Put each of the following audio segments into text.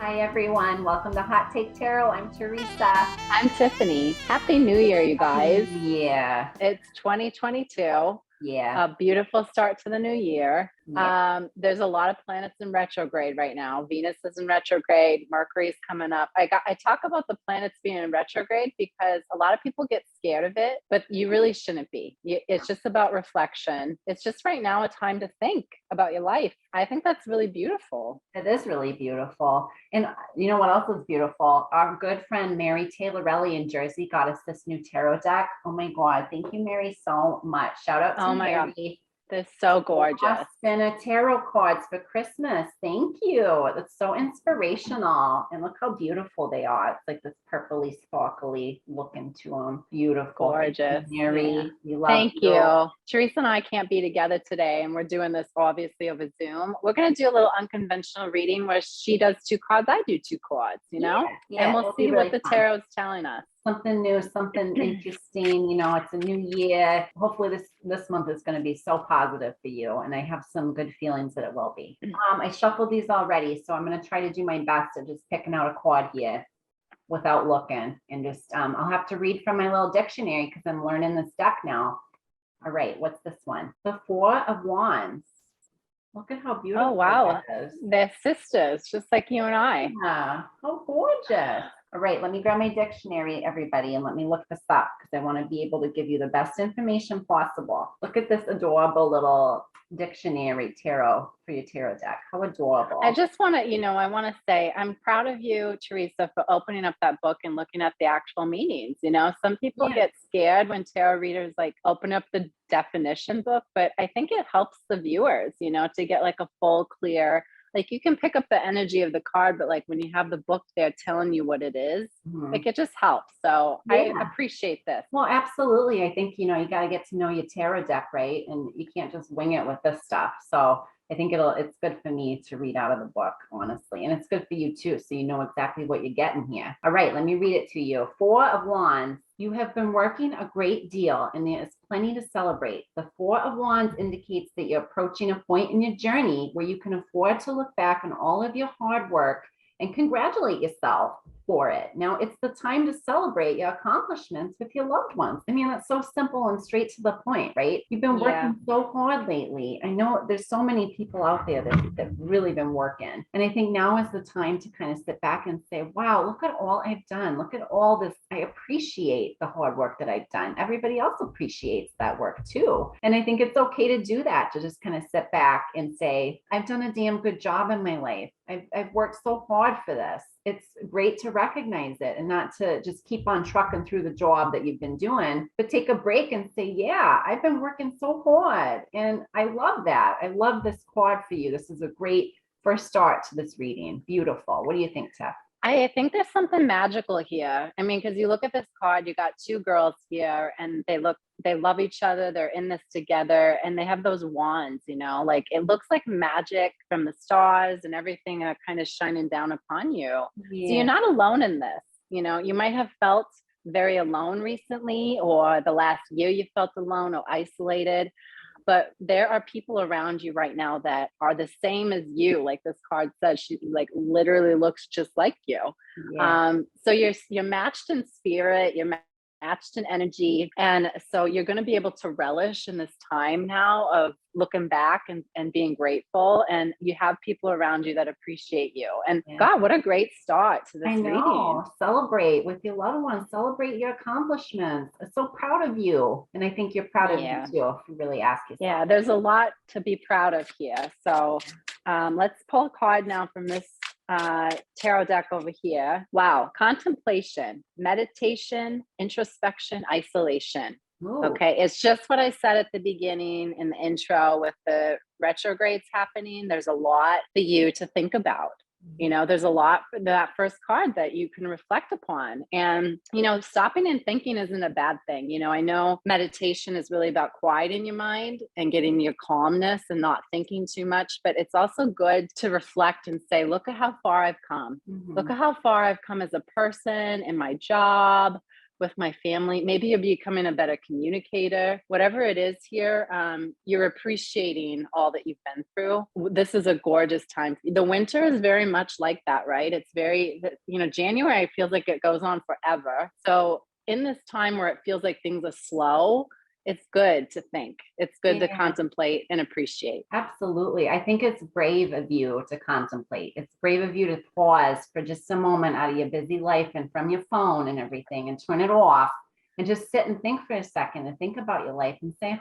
Hi, everyone. Welcome to Hot Take Tarot. I'm Theresa. I'm Tiffany. Happy New Year, you guys. Yeah. It's 2022. Yeah. A beautiful start to the new year. Yeah. There's a lot of planets in retrograde right now. Venus is in retrograde. Mercury's coming up. I talk about the planets being in retrograde because a lot of people get scared of it, but you really shouldn't be. It's just about reflection. It's just right now a time to think about your life. I think that's really beautiful. It is really beautiful. And you know what else is beautiful? Our good friend Mary Taylorelli in Jersey got us this new tarot deck. Oh my God. Thank you, Mary, so much. Shout out to Oh my God. Mary. They're so gorgeous. Spin tarot cards for Christmas. Thank you. That's so inspirational. And look how beautiful they are. It's like this purpley, sparkly look into them. Beautiful. Gorgeous. Mary, Yeah. we love Thank you. Teresa and I can't be together today, and we're doing this obviously over Zoom. We're going to do a little unconventional reading where she does two cards, I do two cards, Yeah, and we'll see what the tarot's telling us. Something new, something interesting. It's a new year. Hopefully this month is going to be so positive for you, and I have some good feelings that it will be. I shuffled these already, so I'm going to try to do my best at just picking out a card here without looking, and just I'll have to read from my little dictionary because I'm learning this deck now. All right, what's this one? The Four of Wands. Look at how beautiful. Oh, wow. That is. They're sisters, just like you and I. Yeah, how gorgeous. All right, let me grab my dictionary, everybody, and let me look this up because I want to be able to give you the best information possible. Look at this adorable little dictionary tarot for your tarot deck. How adorable. I just want to, I want to say I'm proud of you, Teresa, for opening up that book and looking at the actual meanings. Some people get scared when tarot readers like open up the definition book, but I think it helps the viewers, to get like a full, clear, like you can pick up the energy of the card, but like when you have the book there telling you what it is, like it just helps. So I appreciate this. Well, absolutely. I think, you got to get to know your tarot deck, right? And you can't just wing it with this stuff. So I think it's good for me to read out of the book, honestly. And it's good for you too. So you know exactly what you're getting here. All right, let me read it to you. Four of Wands. You have been working a great deal and there is plenty to celebrate. The Four of Wands indicates that you're approaching a point in your journey where you can afford to look back on all of your hard work and congratulate yourself for it. Now it's the time to celebrate your accomplishments with your loved ones. I mean, that's so simple and straight to the point, right? You've been working so hard lately. I know there's so many people out there that really been working. And I think now is the time to kind of sit back and say, wow, look at all I've done. Look at all this. I appreciate the hard work that I've done. Everybody else appreciates that work too. And I think it's okay to do that, to just kind of sit back and say, I've done a damn good job in my life. I've worked so hard for this. It's great to recognize it and not to just keep on trucking through the job that you've been doing, but take a break and say, yeah, I've been working so hard. And I love that. I love this card for you. This is a great first start to this reading. Beautiful. What do you think, Tiff? I think there's something magical here. I mean, because you look at this card, you got two girls here and they love each other. They're in this together and they have those wands, like it looks like magic from the stars and everything are kind of shining down upon you. So you're not alone in this. You might have felt very alone recently, or the last year you felt alone or isolated. But there are people around you right now that are the same as you. Like this card says, she like literally looks just like you. So you're matched in spirit, you're matched in energy. And so you're going to be able to relish in this time now of looking back and being grateful. And you have people around you that appreciate you. And God, what a great start to this reading. Celebrate with your loved ones. Celebrate your accomplishments. I'm so proud of you. And I think you're proud of you too, if you really ask yourself. Yeah, there's a lot to be proud of here. So let's pull a card now from this tarot deck over here. Wow. Contemplation, meditation, introspection, isolation. Ooh. Okay. It's just what I said at the beginning in the intro with the retrogrades happening. There's a lot for you to think about. There's a lot for that first card that you can reflect upon. And, stopping and thinking isn't a bad thing. I know meditation is really about quieting your mind and getting your calmness and not thinking too much, but it's also good to reflect and say, look at how far I've come. Look at how far I've come as a person in my job, with my family. Maybe you're becoming a better communicator. Whatever it is here, you're appreciating all that you've been through. This is a gorgeous time. The winter is very much like that, right? It's very, January feels like it goes on forever. So in this time where it feels like things are slow, it's good to think. It's good to Yeah. contemplate and appreciate. Absolutely. I think it's brave of you to contemplate. It's brave of you to pause for just a moment out of your busy life and from your phone and everything and turn it off and just sit and think for a second and think about your life and say,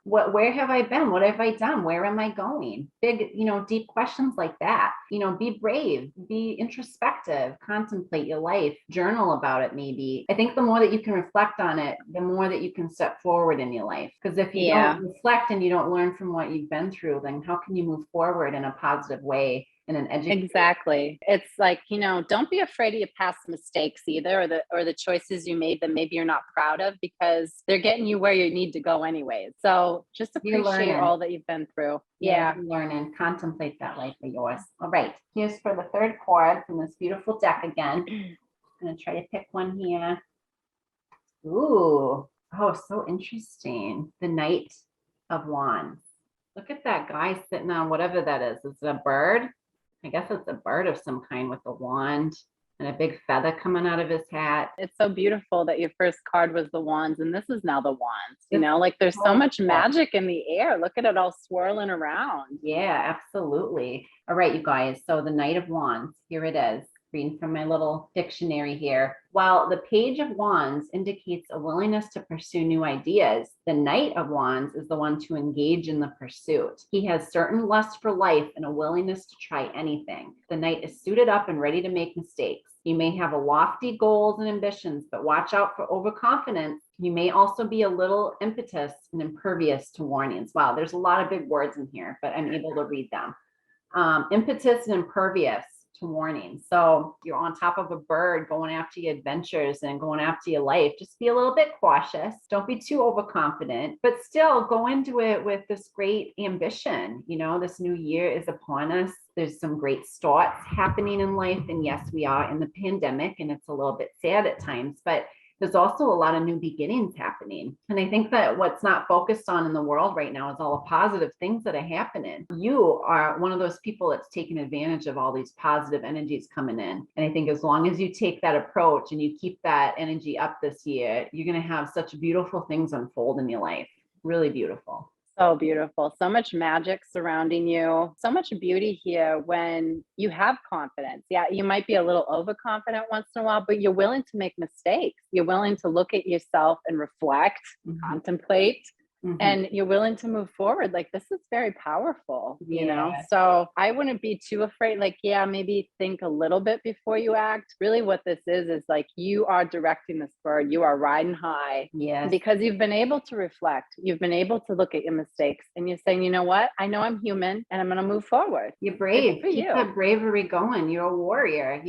where have I been? What have I done? Where am I going? Big, deep questions like that. Be brave, be introspective, contemplate your life, journal about it maybe. I think the more that you can reflect on it, the more that you can step forward in your life. Because if you don't reflect and you don't learn from what you've been through, then how can you move forward in a positive way? In an educated. Exactly. It's like, don't be afraid of your past mistakes either, or the choices you made that maybe you're not proud of, because they're getting you where you need to go anyways. So just appreciate all that you've been through. Yeah. Learn and contemplate that life of yours. All right. Here's for the third card from this beautiful deck again. I'm going to try to pick one here. Ooh. Oh, so interesting. The Knight of Wands. Look at that guy sitting on whatever that is. Is it a bird? I guess it's a bird of some kind with a wand and a big feather coming out of his hat. It's so beautiful that your first card was the wands and this is now the wands, like there's so much magic in the air. Look at it all swirling around. Yeah, absolutely. All right, you guys. So the Knight of Wands, here it is. Reading from my little dictionary here. While the Page of Wands indicates a willingness to pursue new ideas, the Knight of Wands is the one to engage in the pursuit. He has certain lust for life and a willingness to try anything. The Knight is suited up and ready to make mistakes. You may have a lofty goals and ambitions, but watch out for overconfidence. You may also be a little impetuous and impervious to warnings. Wow, there's a lot of big words in here, but I'm able to read them. Impetuous and impervious to warning. So you're on top of a bird going after your adventures and going after your life. Just be a little bit cautious. Don't be too overconfident, but still go into it with this great ambition. This new year is upon us. There's some great starts happening in life. And yes, we are in the pandemic and it's a little bit sad at times, but there's also a lot of new beginnings happening. And I think that what's not focused on in the world right now is all the positive things that are happening. You are one of those people that's taking advantage of all these positive energies coming in. And I think as long as you take that approach and you keep that energy up this year, you're going to have such beautiful things unfold in your life. Really beautiful. So beautiful. So much magic surrounding you. So much beauty here when you have confidence. Yeah, you might be a little overconfident once in a while, but you're willing to make mistakes. You're willing to look at yourself and reflect, contemplate, and you're willing to move forward. Like, this is very powerful, So I wouldn't be too afraid. Like, maybe think a little bit before you act. Really what this is like you are directing this bird. You are riding high. Yes. Because you've been able to reflect. You've been able to look at your mistakes and you're saying, you know what? I know I'm human and I'm going to move forward. You're brave. Keep that bravery going. You're a warrior,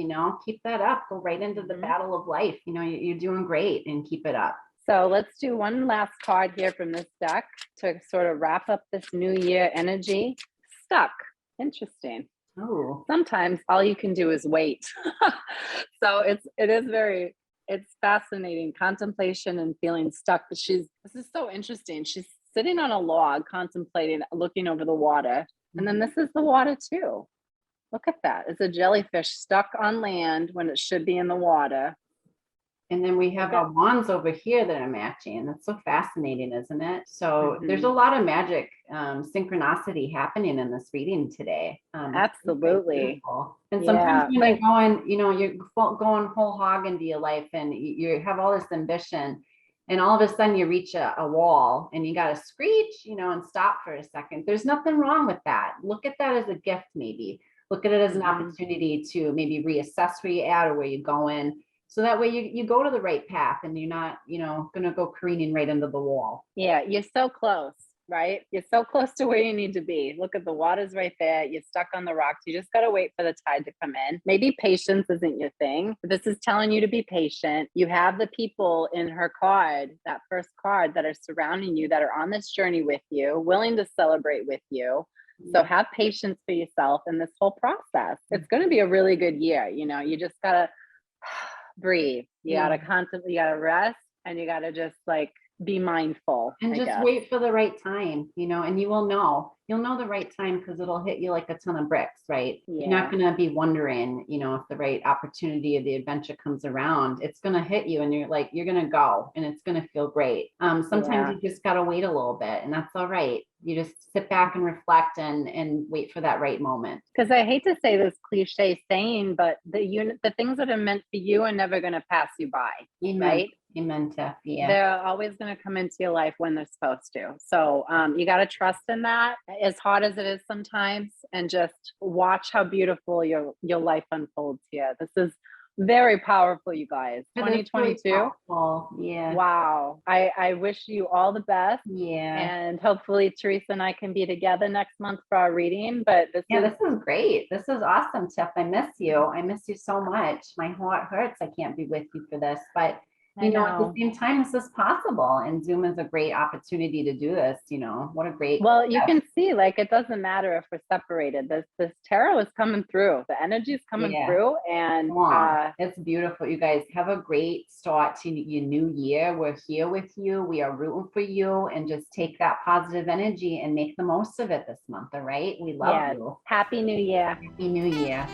keep that up. Go right into the battle of life. You're doing great and keep it up. So let's do one last card here from this deck to sort of wrap up this new year energy. Stuck. Interesting. Oh. Sometimes all you can do is wait. So it's fascinating, contemplation and feeling stuck. But this is so interesting. She's sitting on a log, contemplating, looking over the water. And then this is the water too. Look at that. It's a jellyfish stuck on land when it should be in the water. And then we have our wands over here that are matching. That's so fascinating, isn't it? So there's a lot of magic, synchronicity happening in this reading today. Absolutely. And sometimes when you're going, you're going whole hog into your life and you have all this ambition and all of a sudden you reach a wall and you got to screech, and stop for a second. There's nothing wrong with that. Look at that as a gift, maybe. Look at it as an opportunity to maybe reassess where you're at or where you're going. So that way you go to the right path and you're not, going to go careening right into the wall. Yeah, you're so close, right? You're so close to where you need to be. Look at the water's right there. You're stuck on the rocks. You just got to wait for the tide to come in. Maybe patience isn't your thing. But this is telling you to be patient. You have the people in her card, that first card, that are surrounding you, that are on this journey with you, willing to celebrate with you. So have patience for yourself in this whole process. It's going to be a really good year. You just got to breathe. You gotta constantly, you gotta rest, and you gotta just like be mindful. And I just guess. wait for the right time, and you will know. You'll know the right time because it'll hit you like a ton of bricks, right? You're not Yeah. going to be wondering, if the right opportunity or the adventure comes around. It's going to hit you and you're going to go and it's going to feel great. Sometimes Yeah. you just got to wait a little bit and that's all right. You just sit back and reflect and wait for that right moment. Because I hate to say this cliche saying, but the things that are meant for you are never going to pass you by, Amen. right? Amen, Tiff. Yeah. They're always going to come into your life when they're supposed to. So you got to trust in that, as hard as it is sometimes, and just watch how beautiful your life unfolds here. This is very powerful, you guys. It is really 2022. powerful. Yeah. Wow. I wish you all the best. Yeah. And hopefully Theresa and I can be together next month for our reading. But this is great. This is awesome, Tiff. I miss you. I miss you so much. My heart hurts. I can't be with you for this, but at the same time, this is possible. And Zoom is a great opportunity to do this. What a great. Well, you can see, like, it doesn't matter if we're separated. This tarot is coming through. The energy is coming through, and it's beautiful. You guys have a great start to your new year. We're here with you. We are rooting for you, and just take that positive energy and make the most of it this month. All right. We love you. Happy New Year. Happy New Year.